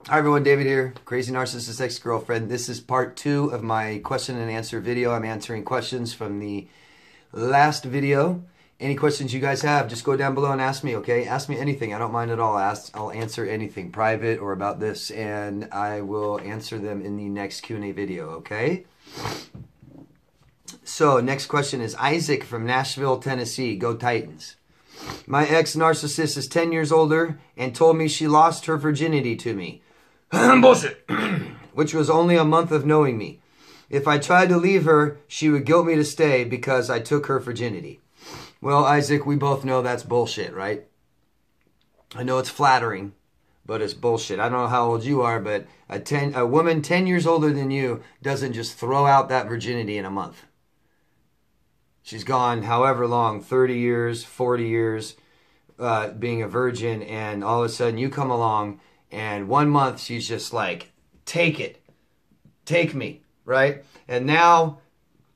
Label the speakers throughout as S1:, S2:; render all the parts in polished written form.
S1: Hi everyone, David here, Crazy Narcissist Ex-Girlfriend. This is part 2 of my question and answer video. I'm answering questions from the last video. Any questions you guys have, just go down below and ask me, okay? Ask me anything. I don't mind at all. I'll answer anything private or about this, and I will answer them in the next Q&A video, okay? So, next question is Isaac from Nashville, Tennessee. Go Titans. My ex-narcissist is 10 years older and told me she lost her virginity to me. Bullshit. Which was only a month of knowing me. If I tried to leave her, she would guilt me to stay because I took her virginity. Well, Isaac, we both know that's bullshit, right? I know it's flattering, but it's bullshit. I don't know how old you are, but a woman 10 years older than you doesn't just throw out that virginity in a month. She's gone however long, 30 years, 40 years, being a virgin, and all of a sudden you come along, and 1 month she's just like, take it, take me, right? And now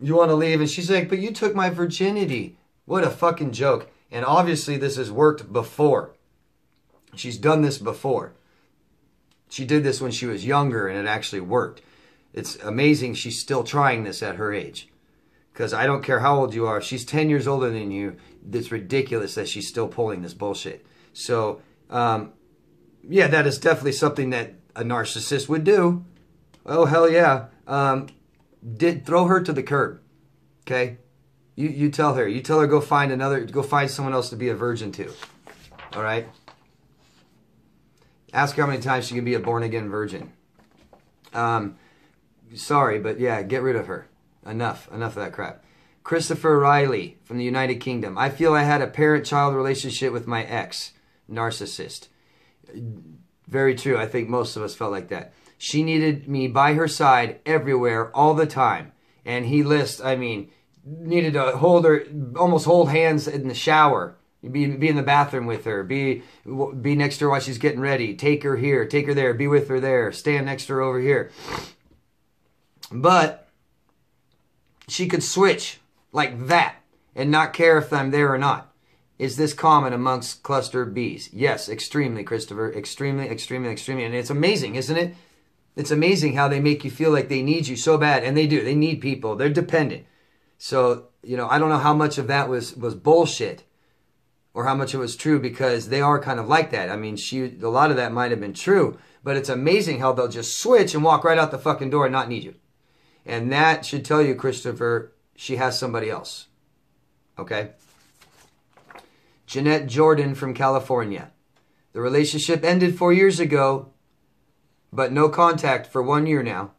S1: you want to leave, and she's like, but you took my virginity. What a fucking joke. And obviously this has worked before. She's done this before. She did this when she was younger, and it actually worked. It's amazing she's still trying this at her age. Because I don't care how old you are. If she's 10 years older than you, it's ridiculous that she's still pulling this bullshit. So, yeah, that is definitely something that a narcissist would do. Oh, hell yeah. Throw her to the curb, okay? You tell her. You tell her go find someone else to be a virgin to, all right? Ask her how many times she can be a born-again virgin. Sorry, but yeah, get rid of her. Enough of that crap. Christopher Riley from the United Kingdom. I feel I had a parent-child relationship with my ex, narcissist. Very true. I think most of us felt like that. She needed me by her side everywhere, all the time. And he needed to hold her, almost hold hands in the shower. Be in the bathroom with her. Be next to her while she's getting ready. Take her here. Take her there. Be with her there. Stand next to her over here. But she could switch like that and not care if I'm there or not. Is this common amongst cluster Bs? Yes, extremely, Christopher. Extremely, extremely, extremely. And it's amazing, isn't it? It's amazing how they make you feel like they need you so bad. And they do. They need people. They're dependent. So, you know, I don't know how much of that was bullshit or how much it was true, because they are kind of like that. I mean, a lot of that might have been true. But it's amazing how they'll just switch and walk right out the fucking door and not need you. And that should tell you, Christopher, she has somebody else. Okay? Jeanette Jordan from California. The relationship ended 4 years ago, but no contact for 1 year now.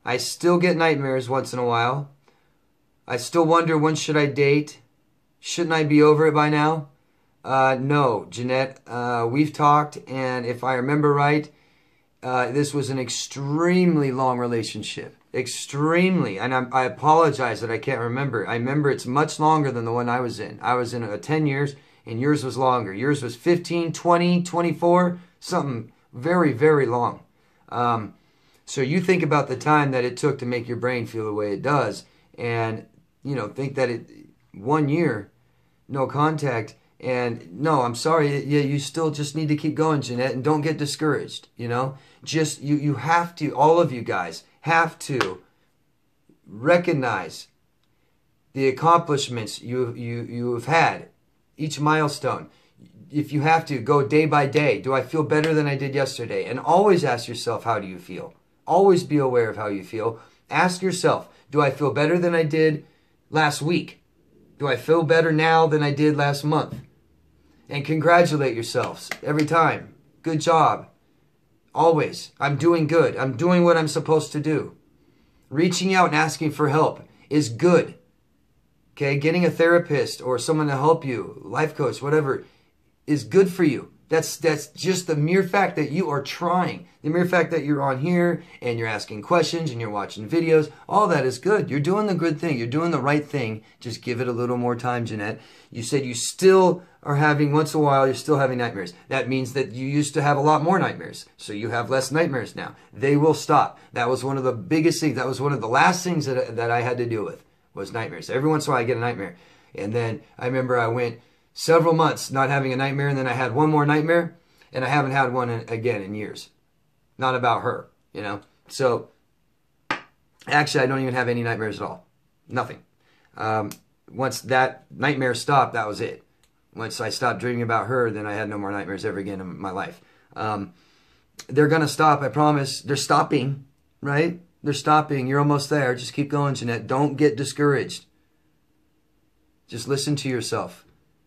S1: I still get nightmares once in a while. I still wonder, when should I date? Shouldn't I be over it by now? No, Jeanette. We've talked, and if I remember right, this was an extremely long relationship. Extremely. And I apologize that I can't remember. I remember it's much longer than the one I was in. I was in 10 years, and yours was longer. Yours was 15, 20, 24, something very, very long. So you think about the time that it took to make your brain feel the way it does, and, you know, think that 1 year, no contact, and no, I'm sorry, yeah, you still just need to keep going, Jeanette, and don't get discouraged, you know? Just, you have to, all of you guys, have to recognize the accomplishments you have had, each milestone. If you have to, go day by day. Do I feel better than I did yesterday? And always ask yourself, how do you feel? Always be aware of how you feel. Ask yourself, do I feel better than I did last week? Do I feel better now than I did last month? And congratulate yourselves every time. Good job. Always. I'm doing good. I'm doing what I'm supposed to do. Reaching out and asking for help is good. Okay? Getting a therapist or someone to help you, life coach, whatever, is good for you. That's just the mere fact that you are trying. The mere fact that you're on here and you're asking questions and you're watching videos, all that is good. You're doing the good thing. You're doing the right thing. Just give it a little more time, Jeanette. You said you still are having, once in a while, you're still having nightmares. That means that you used to have a lot more nightmares. So you have less nightmares now. They will stop. That was one of the biggest things. That was one of the last things that I had to deal with, was nightmares. Every once in a while I get a nightmare. And then I remember I went several months not having a nightmare, and then I had one more nightmare, and I haven't had one again in years. not about her, you know. So actually, I don't even have any nightmares at all. Nothing. Once that nightmare stopped, that was it. Once I stopped dreaming about her, then I had no more nightmares ever again in my life. They're going to stop, I promise. They're stopping, right? They're stopping. You're almost there. Just keep going, Jeanette. Don't get discouraged. Just listen to yourself.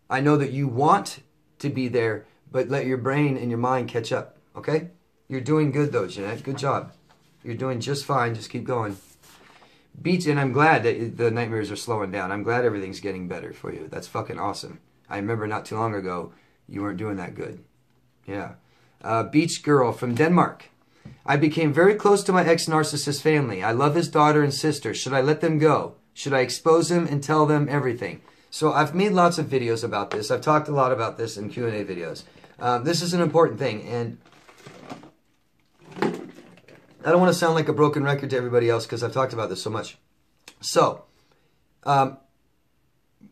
S1: I know that you want to be there, but let your brain and your mind catch up, okay? You're doing good, though, Jeanette. Good job. You're doing just fine. Just keep going. Beach, and I'm glad that the nightmares are slowing down. I'm glad everything's getting better for you. That's fucking awesome. I remember not too long ago, you weren't doing that good. Yeah. Beach Girl from Denmark. I became very close to my ex-narcissist family. I love his daughter and sister. Should I let them go? Should I expose him and tell them everything? So I've made lots of videos about this. I've talked a lot about this in Q&A videos. This is an important thing, and I don't want to sound like a broken record to everybody else because I've talked about this so much. So, I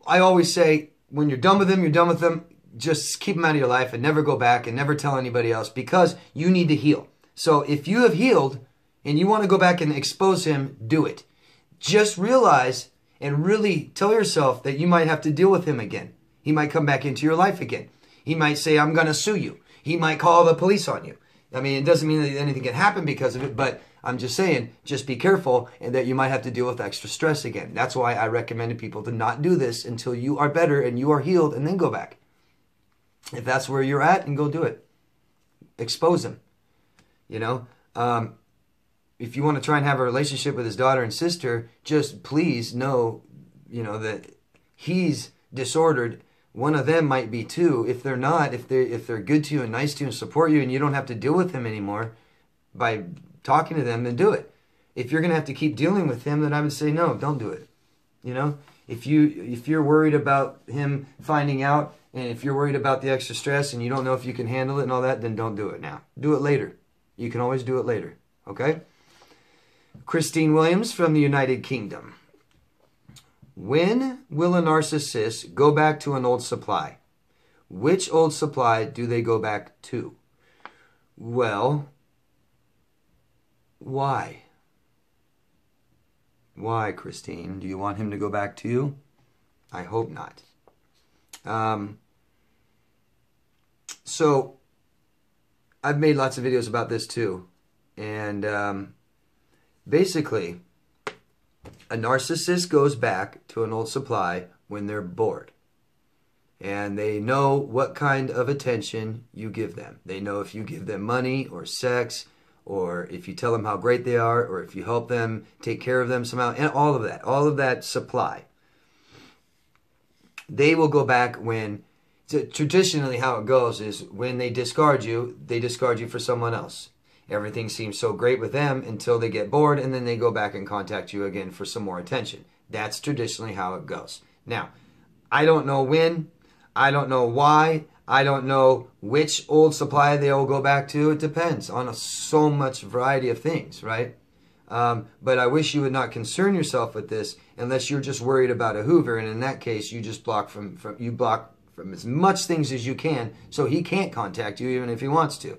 S1: always say, when you're done with them, you're done with them. Just keep them out of your life and never go back and never tell anybody else because you need to heal. So if you have healed and you want to go back and expose him, do it. Just realize and really tell yourself that you might have to deal with him again. He might come back into your life again. He might say, I'm going to sue you. He might call the police on you. I mean, it doesn't mean that anything can happen because of it, but I'm just saying, just be careful and that you might have to deal with extra stress again. That's why I recommended people to not do this until you are better and you are healed and then go back. If that's where you're at, and go do it. Expose him. You know, if you want to try and have a relationship with his daughter and sister, just please know, you know, that he's disordered. One of them might be too. If they're not, if they're good to you and nice to you and support you and you don't have to deal with him anymore by talking to them, then do it. If you're going to have to keep dealing with him, then I would say no, don't do it. You know, if you're worried about him finding out and if you're worried about the extra stress and you don't know if you can handle it and all that, then don't do it now. Do it later. You can always do it later. Okay? Christine Williams from the United Kingdom. When will a narcissist go back to an old supply? Which old supply do they go back to? Well, why? Why, Christine? Do you want him to go back to you? I hope not. So, I've made lots of videos about this too. And basically, a narcissist goes back to an old supply when they're bored. And they know what kind of attention you give them. They know if you give them money or sex, or if you tell them how great they are, or if you help them take care of them somehow, and all of that supply. They will go back when, traditionally how it goes is when they discard you for someone else. Everything seems so great with them until they get bored, and then they go back and contact you again for some more attention. That's traditionally how it goes. Now, I don't know when, I don't know why, I don't know which old supply they will go back to. It depends on so much variety of things, right? But I wish you would not concern yourself with this unless you're just worried about a Hoover, and in that case, you just block from as much things as you can so he can't contact you even if he wants to.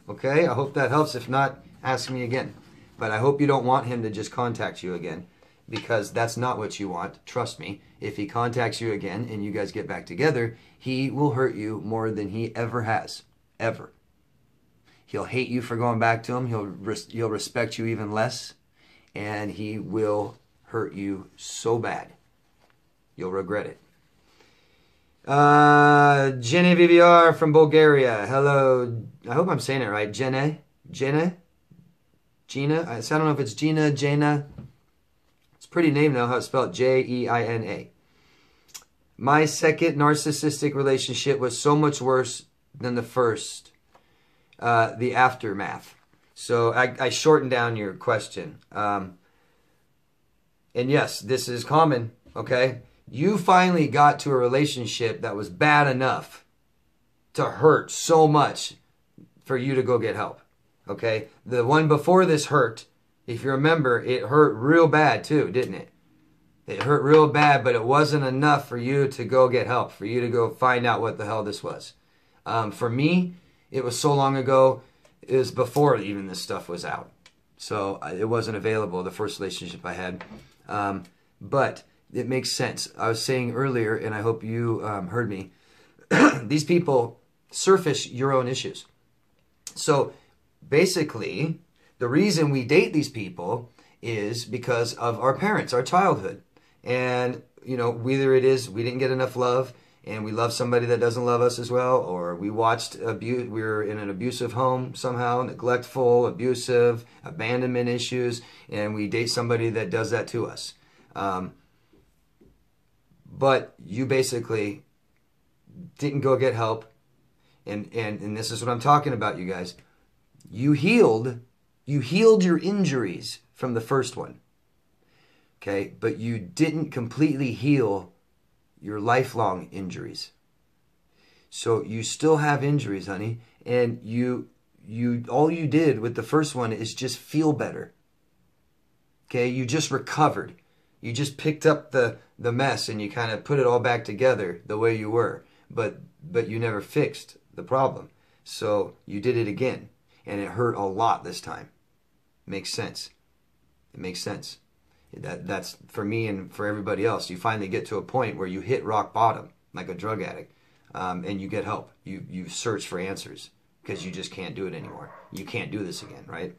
S1: Okay? I hope that helps. If not, ask me again. But I hope you don't want him to just contact you again, because that's not what you want. Trust me. If he contacts you again and you guys get back together, he will hurt you more than he ever has. Ever. He'll hate you for going back to him. He'll respect you even less. And he will hurt you so bad. You'll regret it. Jenny VVR from Bulgaria. Hello. I hope I'm saying it right. Gina? I don't know if it's Gina, Jana. It's a pretty name now, how it's spelled. Jeina. My second narcissistic relationship was so much worse than the first. The aftermath. So I shortened down your question. And yes, this is common, okay? You finally got to a relationship that was bad enough to hurt so much for you to go get help, okay? The one before this hurt, if you remember, it hurt real bad too, didn't it? It hurt real bad, but it wasn't enough for you to go get help, for you to go find out what the hell this was. For me, it was so long ago, It was before even this stuff was out. So it wasn't available, the first relationship I had. But it makes sense. I was saying earlier, and I hope you heard me, these people surface your own issues. So basically, the reason we date these people is because of our parents, our childhood. And, you know, whether it is we didn't get enough love and we love somebody that doesn't love us as well, or we watched abuse, we were in an abusive home somehow, neglectful, abusive, abandonment issues, and we date somebody that does that to us. But you basically didn't go get help. And this is what I'm talking about, you guys. You healed your injuries from the first one. Okay, but you didn't completely heal your lifelong injuries. So you still have injuries, honey, and you all you did with the first one is just feel better. Okay, you just recovered. You just picked up the mess and you kind of put it all back together the way you were, but you never fixed the problem. So you did it again, and it hurt a lot this time. Makes sense. It makes sense. That's for me and for everybody else. You finally get to a point where you hit rock bottom, like a drug addict, and you get help. You search for answers because you just can't do it anymore. You can't do this again, right?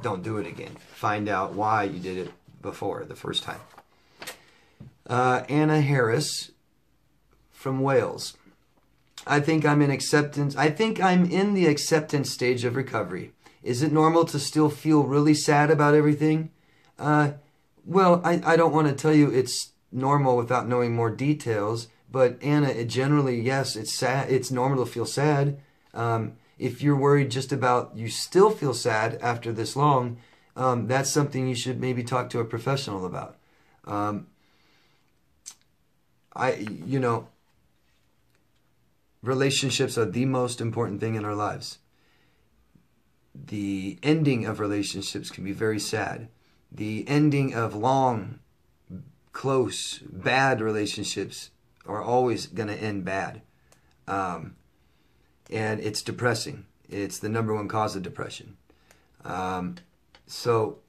S1: Don't do it again. Find out why you did it before, the first time. Anna Harris from Wales. I think I'm in the acceptance stage of recovery. Is it normal to still feel really sad about everything? Well, I don't want to tell you it's normal without knowing more details, but Anna, generally, yes, it's sad. It's normal to feel sad. If you're worried just about you still feel sad after this long, that's something you should maybe talk to a professional about. Relationships are the most important thing in our lives. The ending of relationships can be very sad. The ending of long, close, bad relationships are always going to end bad. And it's depressing. It's the #1 cause of depression. So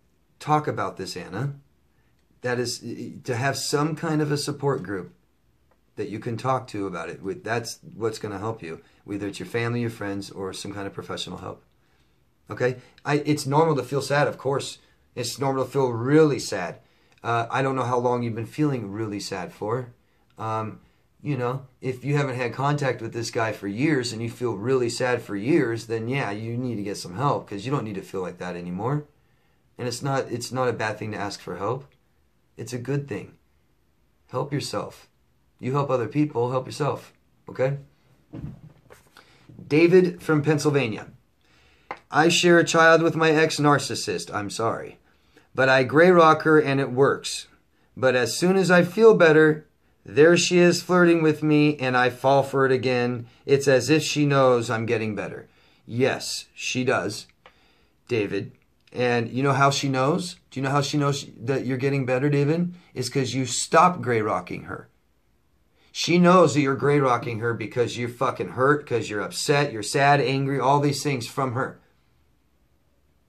S1: talk about this, Anna. That is to have some kind of a support group that you can talk to about it. That's what's going to help you, whether it's your family, your friends, or some kind of professional help. Okay? It's normal to feel sad, of course. It's normal to feel really sad. I don't know how long you've been feeling really sad for. If you haven't had contact with this guy for years and you feel really sad for years, then yeah, you need to get some help because you don't need to feel like that anymore. And it's not a bad thing to ask for help. It's a good thing. Help yourself. You help other people, help yourself. Okay? David from Pennsylvania. I share a child with my ex-narcissist. I'm sorry. But I gray rock her and it works. But as soon as I feel better, there she is flirting with me and I fall for it again. It's as if she knows I'm getting better. Yes, she does, David. And you know how she knows? Do you know how she knows that you're getting better, David? It's because you stop gray rocking her. She knows that you're gray rocking her because you're fucking hurt, because you're upset, you're sad, angry, all these things from her.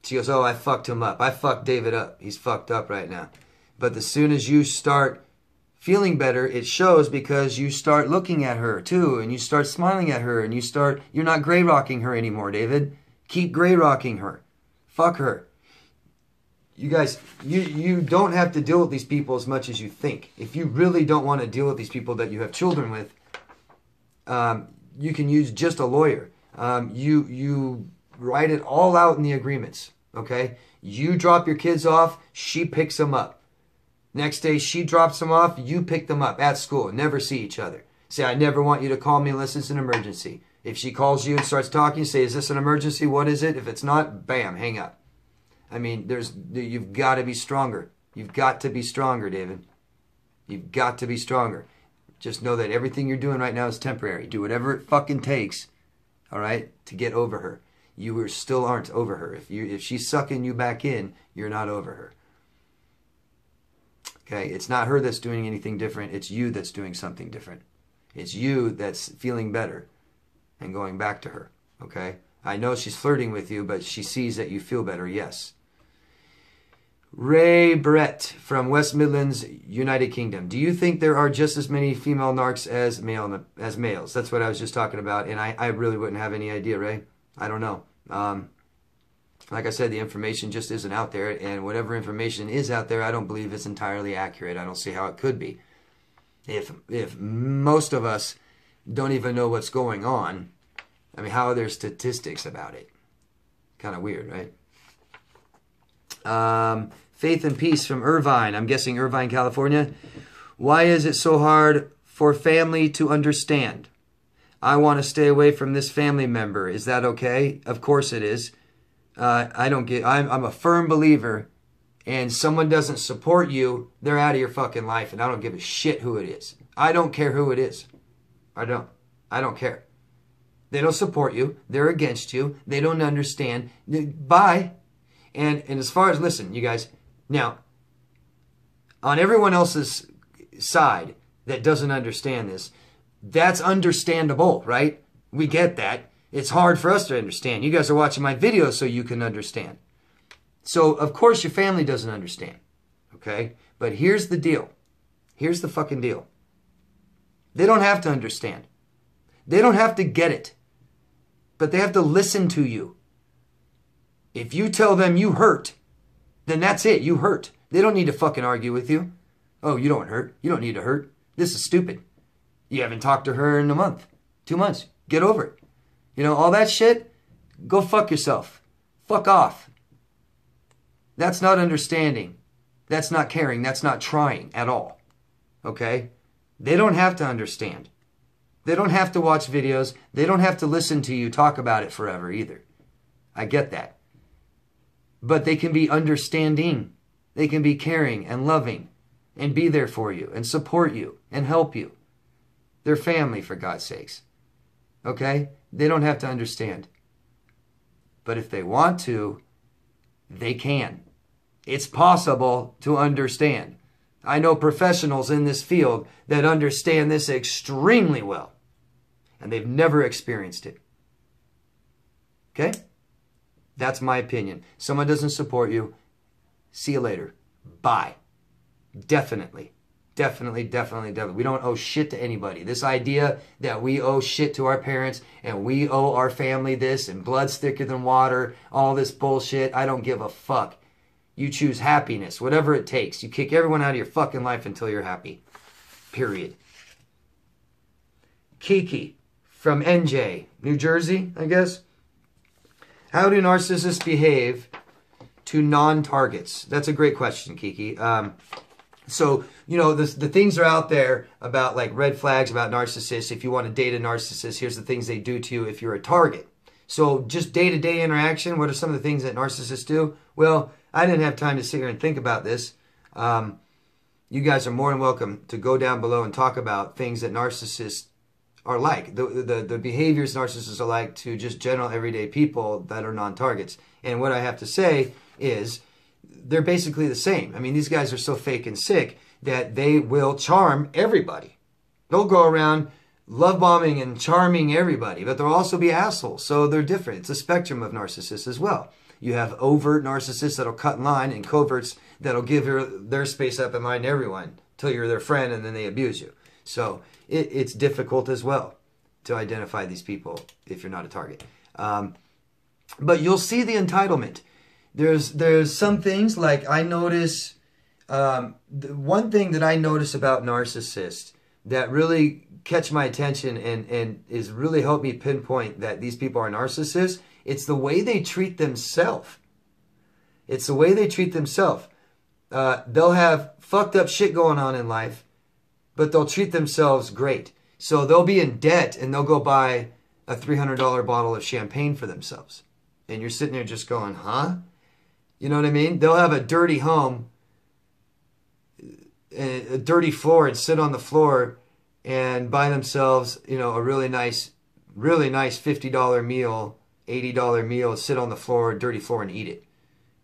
S1: She goes, oh, I fucked him up. I fucked David up. He's fucked up right now. But as soon as you start feeling better, it shows because you start looking at her too, and you start smiling at her, and you're not gray rocking her anymore, David. Keep gray rocking her. Fuck her. You guys, you don't have to deal with these people as much as you think. If you really don't want to deal with these people that you have children with, you can use just a lawyer. You write it all out in the agreements, okay? You drop your kids off, she picks them up. Next day, she drops them off, you pick them up at school. Never see each other. Say, I never want you to call me unless it's an emergency. If she calls you and starts talking, say, is this an emergency? What is it? If it's not, bam, hang up. I mean, you've got to be stronger. You've got to be stronger, David. You've got to be stronger. Just know that everything you're doing right now is temporary. Do whatever it fucking takes, all right, to get over her. You still aren't over her. If she's sucking you back in, you're not over her. Okay, it's not her that's doing anything different. It's you that's doing something different. It's you that's feeling better and going back to her. Okay, I know she's flirting with you, but she sees that you feel better, yes. Ray Brett from West Midlands, United Kingdom. Do you think there are just as many female narcs as males? That's what I was just talking about, and I really wouldn't have any idea, Ray. I don't know. Like I said, the information just isn't out there, and whatever information is out there, I don't believe it's entirely accurate. I don't see how it could be. If most of us don't even know what's going on, I mean, how are there statistics about it? Kind of weird, right? Faith and Peace from Irvine. I'm guessing Irvine, California. Why is it so hard for family to understand? I want to stay away from this family member. Is that okay? Of course it is. I'm a firm believer, and someone doesn't support you, they're out of your fucking life, and I don't give a shit who it is. I don't care who it is. I don't care. They don't support you. They're against you. They don't understand. Bye. And as far as, listen, you guys, now, on everyone else's side that doesn't understand this, that's understandable, right? We get that. It's hard for us to understand. You guys are watching my videos so you can understand. So, of course, your family doesn't understand, okay? But here's the deal. Here's the fucking deal. They don't have to understand. They don't have to get it. But they have to listen to you. If you tell them you hurt, then that's it. You hurt. They don't need to fucking argue with you. Oh, you don't hurt. You don't need to hurt. This is stupid. You haven't talked to her in a month, 2 months. Get over it. You know, all that shit, go fuck yourself. Fuck off. That's not understanding. That's not caring. That's not trying at all. Okay? They don't have to understand. They don't have to watch videos. They don't have to listen to you talk about it forever either. I get that. But they can be understanding. They can be caring and loving and be there for you and support you and help you. They're family, for God's sakes. Okay? They don't have to understand. But if they want to, they can. It's possible to understand. I know professionals in this field that understand this extremely well. And they've never experienced it. Okay? That's my opinion. Someone doesn't support you. See you later. Bye. Definitely. Definitely. We don't owe shit to anybody. This idea that we owe shit to our parents and we owe our family this and blood's thicker than water, all this bullshit, I don't give a fuck. You choose happiness, whatever it takes. You kick everyone out of your fucking life until you're happy. Period. Kiki from NJ, New Jersey, I guess. How do narcissists behave to non-targets? That's a great question, Kiki. So, you know, the things are out there about like red flags about narcissists. If you want to date a narcissist, here's the things they do to you if you're a target. So just day-to-day interaction, what are some of the things that narcissists do? Well, I didn't have time to sit here and think about this. You guys are more than welcome to go down below and talk about things that narcissists are like. The behaviors narcissists are like to just general everyday people that are non-targets. And what I have to say is they're basically the same. I mean, these guys are so fake and sick that they will charm everybody. They'll go around love bombing and charming everybody, but they'll also be assholes. So they're different. It's a spectrum of narcissists as well. You have overt narcissists that'll cut in line and coverts that'll give their space up in line to everyone till you're their friend and then they abuse you. So it's difficult as well to identify these people if you're not a target. But you'll see the entitlement. There's some things like I notice, one thing that I notice about narcissists that really catch my attention and is really helped me pinpoint that these people are narcissists, it's the way they treat themselves. It's the way they treat themselves. They'll have fucked up shit going on in life, but they'll treat themselves great. So they'll be in debt and they'll go buy a $300 bottle of champagne for themselves. And you're sitting there just going, huh? You know what I mean? They'll have a dirty home, a dirty floor, and sit on the floor and buy themselves, you know, a really nice $50 meal, $80 meal, sit on the floor, dirty floor, and eat it.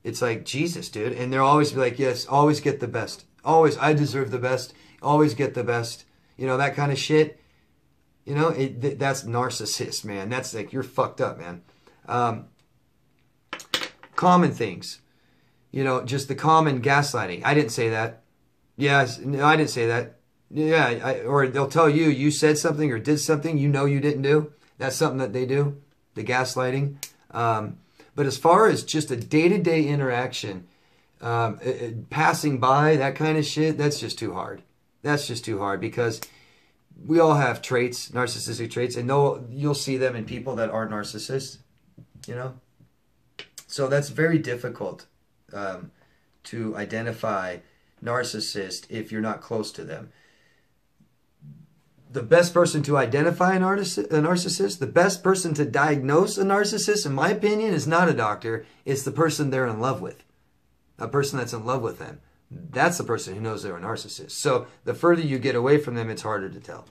S1: It's like, Jesus, dude. And they'll always be like, yes, always get the best. Always, I deserve the best. Always get the best. You know, that kind of shit. You know, that's narcissist, man. That's like, you're fucked up, man. Common things. You know, just the common gaslighting. I didn't say that. Yes, no, I didn't say that. Yeah, or they'll tell you, you said something or did something you know you didn't do. That's something that they do, the gaslighting. But as far as just a day-to-day interaction, passing by, that kind of shit, that's just too hard. That's just too hard because we all have traits, narcissistic traits, and you'll see them in people that are narcissists, you know? So that's very difficult to identify narcissist if you're not close to them. The best person to identify a narcissist, the best person to diagnose a narcissist, in my opinion, is not a doctor. It's the person they're in love with. A person that's in love with them. That's the person who knows they're a narcissist. So the further you get away from them, it's harder to tell.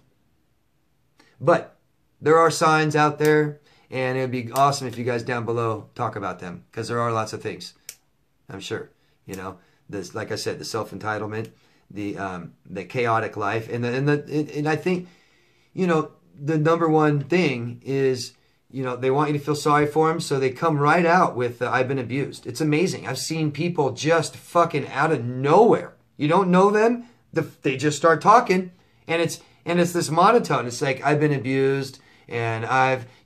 S1: But there are signs out there, and it would be awesome if you guys down below talk about them, because there are lots of things, I'm sure. You know, this, like I said, the self-entitlement, the chaotic life, and I think, you know, the number one thing is, you know, they want you to feel sorry for them, so they come right out with I've been abused. It's amazing. I've seen people just fucking out of nowhere. You don't know them, they just start talking, and it's this monotone. It's like, I've been abused, and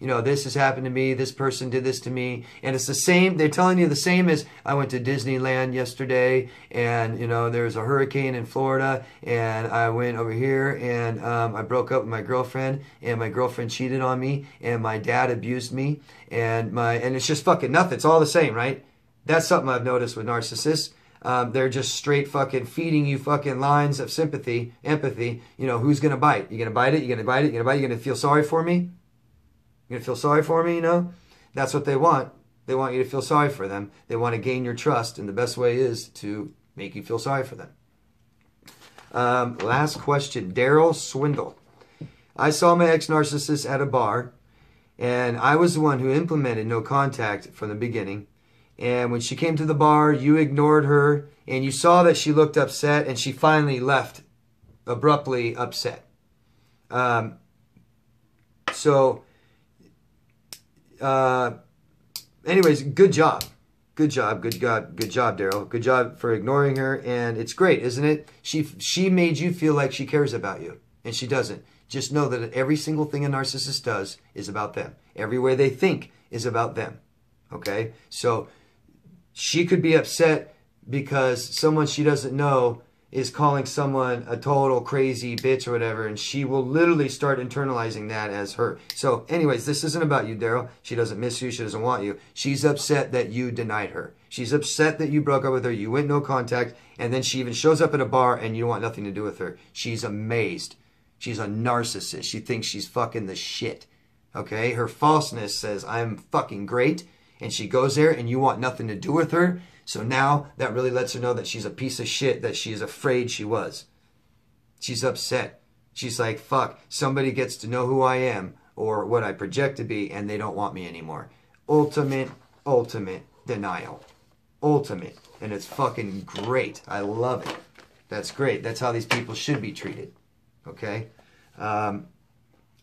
S1: you know, this has happened to me, this person did this to me, and it's the same, they're telling you the same as, I went to Disneyland yesterday, and, you know, there's a hurricane in Florida, and I went over here, and I broke up with my girlfriend, and my girlfriend cheated on me, and my dad abused me, and it's just fucking nothing. It's all the same, right? That's something I've noticed with narcissists. They're just straight fucking feeding you fucking lines of sympathy, empathy. You know, who's going to bite? You going to bite it? You going to bite it? You going to bite it? You going to feel sorry for me? You going to feel sorry for me, you know? That's what they want. They want you to feel sorry for them. They want to gain your trust, and the best way is to make you feel sorry for them. Last question. Daryl Swindle. I saw my ex-narcissist at a bar, and I was the one who implemented no contact from the beginning. And when she came to the bar, you ignored her, and you saw that she looked upset, and she finally left abruptly upset. Anyways, good job. Good job, Daryl. Good job for ignoring her, and it's great, isn't it? She made you feel like she cares about you, and she doesn't. Just know that every single thing a narcissist does is about them. Every way they think is about them. Okay? So she could be upset because someone she doesn't know is calling someone a total crazy bitch or whatever, and she will literally start internalizing that as her. So anyways, this isn't about you, Daryl. She doesn't miss you. She doesn't want you. She's upset that you denied her. She's upset that you broke up with her. You went no contact, and then she even shows up at a bar and you want nothing to do with her. She's amazed. She's a narcissist. She thinks she's fucking the shit. Okay? Her falseness says, I'm fucking great. And she goes there and you want nothing to do with her. So now that really lets her know that she's a piece of shit that she is afraid she was. She's upset. She's like, fuck, somebody gets to know who I am or what I project to be, and they don't want me anymore. Ultimate denial. Ultimate. And it's fucking great. I love it. That's great. That's how these people should be treated. Okay? I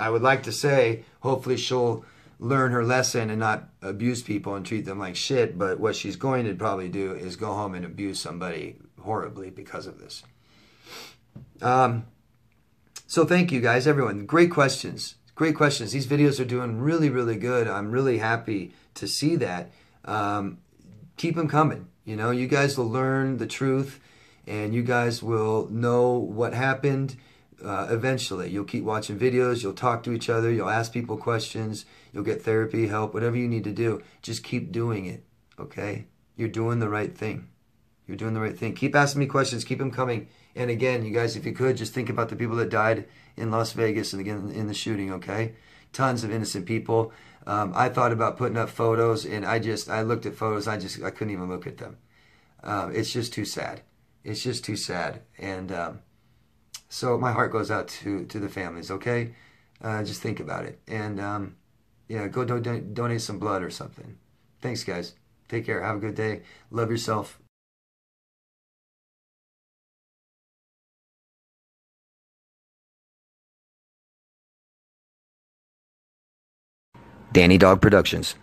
S1: would like to say, hopefully she'll learn her lesson and not abuse people and treat them like shit, but what she's going to probably do is go home and abuse somebody horribly because of this. So thank you guys, everyone. Great questions. Great questions. These videos are doing really, really good. I'm really happy to see that. Keep them coming. You know, you guys will learn the truth, and you guys will know what happened. Eventually, you'll keep watching videos, you'll talk to each other, you'll ask people questions, you'll get therapy, help, whatever you need to do. Just keep doing it, okay? You're doing the right thing. You're doing the right thing. Keep asking me questions, keep them coming. And again, you guys, if you could, just think about the people that died in Las Vegas and again in the shooting, okay? Tons of innocent people. I thought about putting up photos, and I looked at photos, I couldn't even look at them. It's just too sad. It's just too sad. And so my heart goes out to the families, okay? Just think about it. And yeah, go donate some blood or something. Thanks, guys. Take care. Have a good day. Love yourself. Danny Dog Productions.